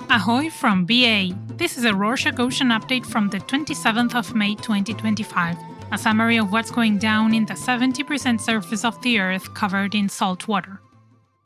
Ahoy from BA! This is a Rorschach Ocean update from the 27th of May 2025, a summary of what's going down in the 70% surface of the Earth covered in salt water.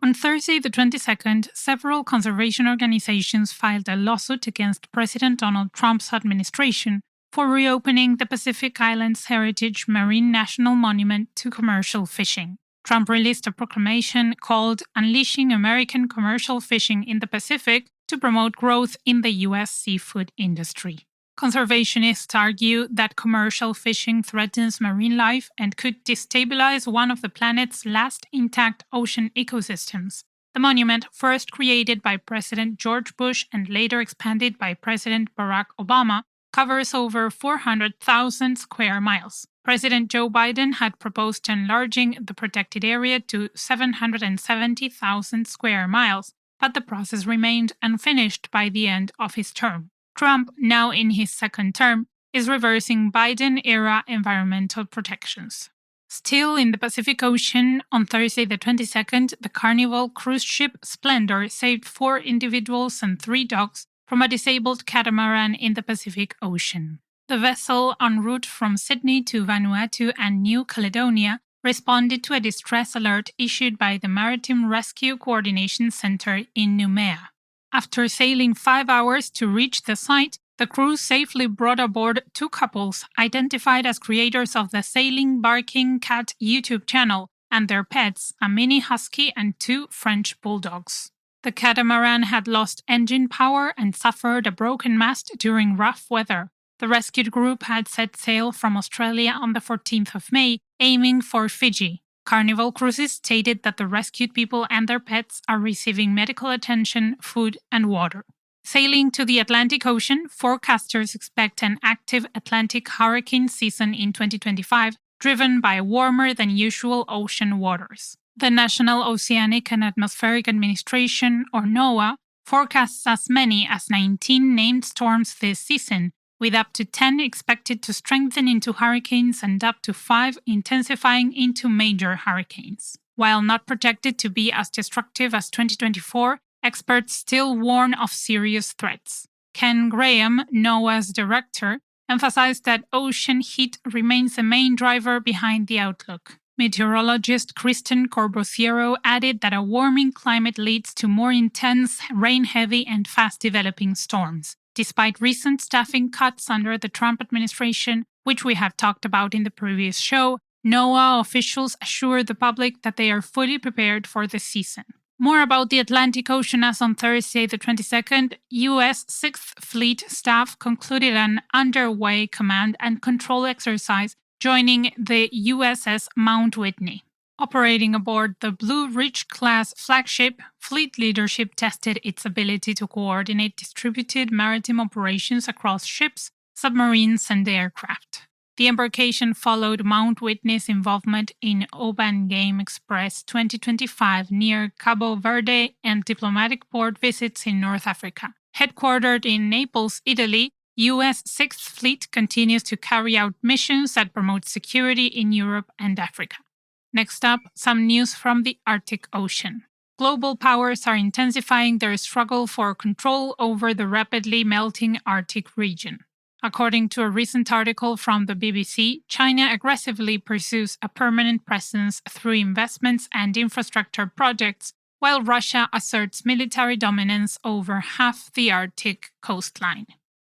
On Thursday the 22nd, several conservation organizations filed a lawsuit against President Donald Trump's administration for reopening the Pacific Islands Heritage Marine National Monument to commercial fishing. Trump released a proclamation called Unleashing American Commercial Fishing in the Pacific to promote growth in the U.S. seafood industry. Conservationists argue that commercial fishing threatens marine life and could destabilize one of the planet's last intact ocean ecosystems. The monument, first created by President George Bush and later expanded by President Barack Obama, covers over 400,000 square miles. President Joe Biden had proposed enlarging the protected area to 770,000 square miles, but the process remained unfinished by the end of his term. Trump, now in his second term, is reversing Biden-era environmental protections. Still in the Pacific Ocean, on Thursday the 22nd, the Carnival cruise ship Splendor saved 4 individuals and 3 dogs from a disabled catamaran in the Pacific Ocean. The vessel, en route from Sydney to Vanuatu and New Caledonia, responded to a distress alert issued by the Maritime Rescue Coordination Center in Noumea. After sailing 5 hours to reach the site, the crew safely brought aboard 2 couples identified as creators of the Sailing Barking Cat YouTube channel and their pets, a mini husky and 2 French bulldogs. The catamaran had lost engine power and suffered a broken mast during rough weather. The rescued group had set sail from Australia on the 14th of May, aiming for Fiji. Carnival Cruises stated that the rescued people and their pets are receiving medical attention, food, and water. Sailing to the Atlantic Ocean, forecasters expect an active Atlantic hurricane season in 2025, driven by warmer than usual ocean waters. The National Oceanic and Atmospheric Administration, or NOAA, forecasts as many as 19 named storms this season, with up to 10 expected to strengthen into hurricanes and up to 5 intensifying into major hurricanes. While not projected to be as destructive as 2024, experts still warn of serious threats. Ken Graham, NOAA's director, emphasized that ocean heat remains the main driver behind the outlook. Meteorologist Kristen Corbosiero added that a warming climate leads to more intense, rain-heavy and fast-developing storms. Despite recent staffing cuts under the Trump administration, which we have talked about in the previous show, NOAA officials assure the public that they are fully prepared for the season. More about the Atlantic Ocean as on Thursday the 22nd, U.S. 6th Fleet staff concluded an underway command and control exercise joining the USS Mount Whitney. Operating aboard the Blue Ridge-class flagship, fleet leadership tested its ability to coordinate distributed maritime operations across ships, submarines, and aircraft. The embarkation followed Mount Whitney's involvement in Oban Game Express 2025 near Cabo Verde and diplomatic port visits in North Africa. Headquartered in Naples, Italy, U.S. 6th Fleet continues to carry out missions that promote security in Europe and Africa. Next up, some news from the Arctic Ocean. Global powers are intensifying their struggle for control over the rapidly melting Arctic region. According to a recent article from the BBC, China aggressively pursues a permanent presence through investments and infrastructure projects, while Russia asserts military dominance over half the Arctic coastline.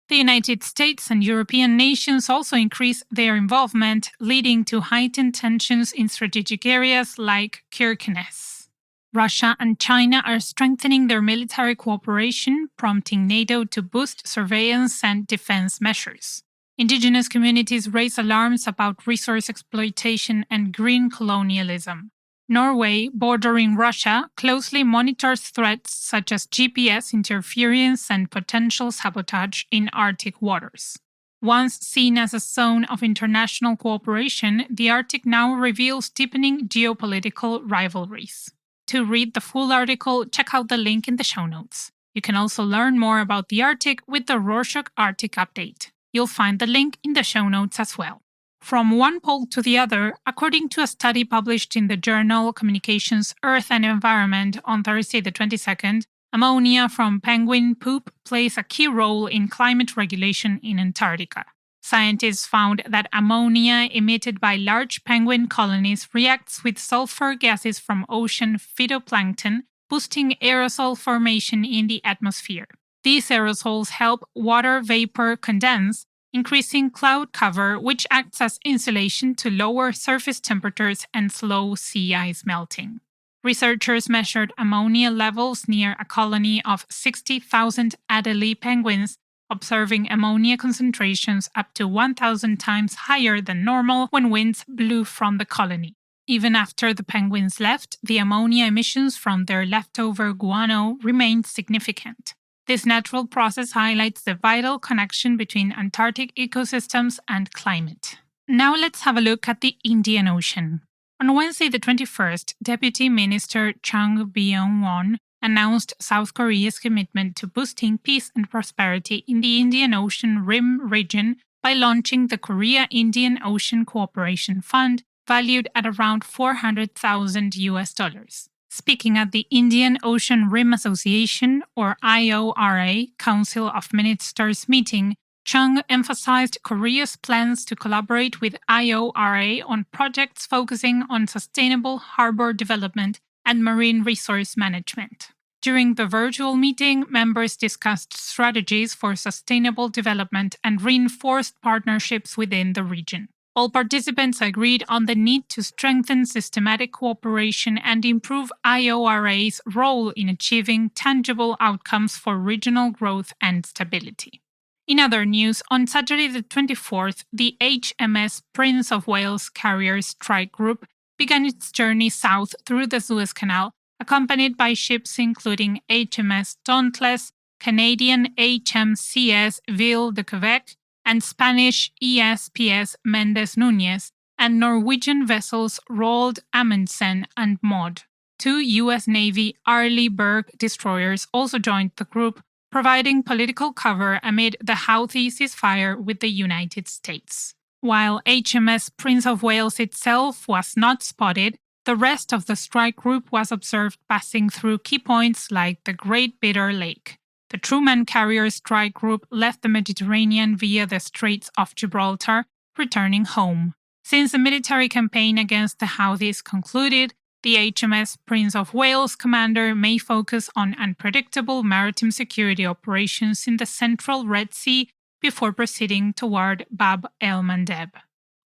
The United States and European nations also increase their involvement, leading to heightened tensions in strategic areas like Kirkenes. Russia and China are strengthening their military cooperation, prompting NATO to boost surveillance and defense measures. Indigenous communities raise alarms about resource exploitation and green colonialism. Norway, bordering Russia, closely monitors threats such as GPS interference and potential sabotage in Arctic waters. Once seen as a zone of international cooperation, the Arctic now reveals deepening geopolitical rivalries. To read the full article, check out the link in the show notes. You can also learn more about the Arctic with the Rorschach Arctic Update. You'll find the link in the show notes as well. From one pole to the other, according to a study published in the journal Communications, Earth and Environment on Thursday the 22nd, ammonia from penguin poop plays a key role in climate regulation in Antarctica. Scientists found that ammonia emitted by large penguin colonies reacts with sulfur gases from ocean phytoplankton, boosting aerosol formation in the atmosphere. These aerosols help water vapor condense, increasing cloud cover, which acts as insulation to lower surface temperatures and slow sea ice melting. Researchers measured ammonia levels near a colony of 60,000 Adelie penguins, observing ammonia concentrations up to 1,000 times higher than normal when winds blew from the colony. Even after the penguins left, the ammonia emissions from their leftover guano remained significant. This natural process highlights the vital connection between Antarctic ecosystems and climate. Now let's have a look at the Indian Ocean. On Wednesday the 21st, Deputy Minister Chung Byung-won announced South Korea's commitment to boosting peace and prosperity in the Indian Ocean Rim region by launching the Korea-Indian Ocean Cooperation Fund, valued at around $400,000. Speaking at the Indian Ocean Rim Association, or IORA, Council of Ministers meeting, Chung emphasized Korea's plans to collaborate with IORA on projects focusing on sustainable harbor development and marine resource management. During the virtual meeting, members discussed strategies for sustainable development and reinforced partnerships within the region. All participants agreed on the need to strengthen systematic cooperation and improve IORA's role in achieving tangible outcomes for regional growth and stability. In other news, on Saturday the 24th, the HMS Prince of Wales carrier strike group began its journey south through the Suez Canal, accompanied by ships including HMS Dauntless, Canadian HMCS Ville de Quebec, and Spanish ESPS Mendes Núñez, and Norwegian vessels Roald Amundsen and Maud. 2 U.S. Navy Arleigh Burke destroyers also joined the group, providing political cover amid the Houthi ceasefire with the United States. While HMS Prince of Wales itself was not spotted, the rest of the strike group was observed passing through key points like the Great Bitter Lake. The Truman Carrier Strike Group left the Mediterranean via the Straits of Gibraltar, returning home. Since the military campaign against the Houthis concluded, the HMS Prince of Wales commander may focus on unpredictable maritime security operations in the central Red Sea before proceeding toward Bab el-Mandeb.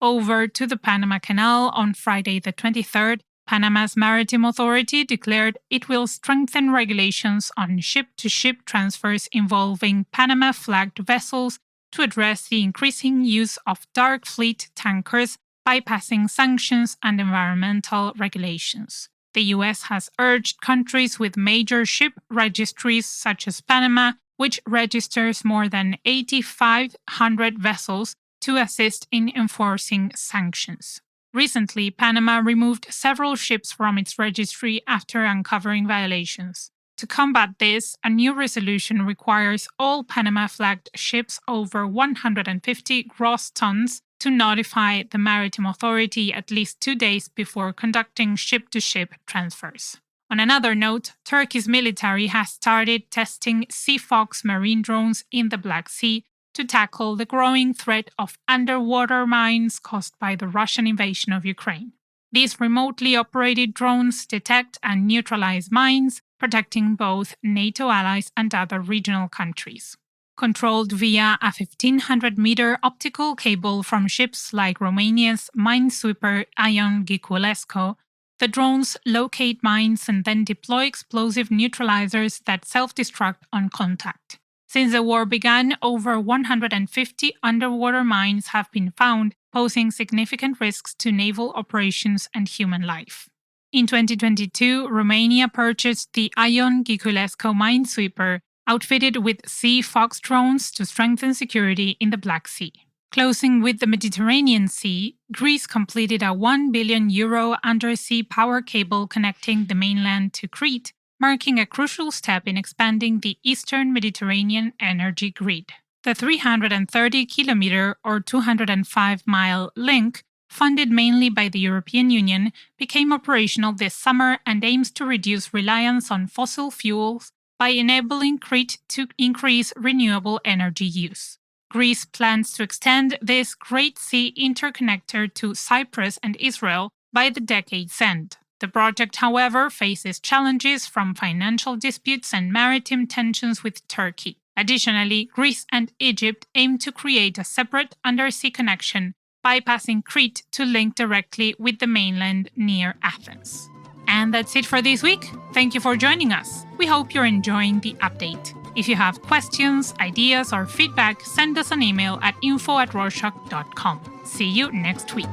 Over to the Panama Canal on Friday the 23rd, Panama's Maritime Authority declared it will strengthen regulations on ship-to-ship transfers involving Panama-flagged vessels to address the increasing use of dark fleet tankers, bypassing sanctions and environmental regulations. The U.S. has urged countries with major ship registries such as Panama, which registers more than 8,500 vessels, to assist in enforcing sanctions. Recently, Panama removed several ships from its registry after uncovering violations. To combat this, a new resolution requires all Panama-flagged ships over 150 gross tons to notify the Maritime Authority at least 2 days before conducting ship-to-ship transfers. On another note, Turkey's military has started testing Sea Fox marine drones in the Black Sea to tackle the growing threat of underwater mines caused by the Russian invasion of Ukraine. These remotely operated drones detect and neutralize mines, protecting both NATO allies and other regional countries. Controlled via a 1,500-meter optical cable from ships like Romania's minesweeper Ion Giculescu, the drones locate mines and then deploy explosive neutralizers that self-destruct on contact. Since the war began, over 150 underwater mines have been found, posing significant risks to naval operations and human life. In 2022, Romania purchased the Ion Giculescu minesweeper, outfitted with Sea Fox drones to strengthen security in the Black Sea. Closing with the Mediterranean Sea, Greece completed a €1 billion undersea power cable connecting the mainland to Crete, marking a crucial step in expanding the Eastern Mediterranean energy grid. The 330-kilometer or 205-mile link, funded mainly by the European Union, became operational this summer and aims to reduce reliance on fossil fuels by enabling Crete to increase renewable energy use. Greece plans to extend this Great Sea interconnector to Cyprus and Israel by the decade's end. The project, however, faces challenges from financial disputes and maritime tensions with Turkey. Additionally, Greece and Egypt aim to create a separate undersea connection, bypassing Crete to link directly with the mainland near Athens. And that's it for this week. Thank you for joining us. We hope you're enjoying the update. If you have questions, ideas, or feedback, send us an email at info@rorschach.com. See you next week.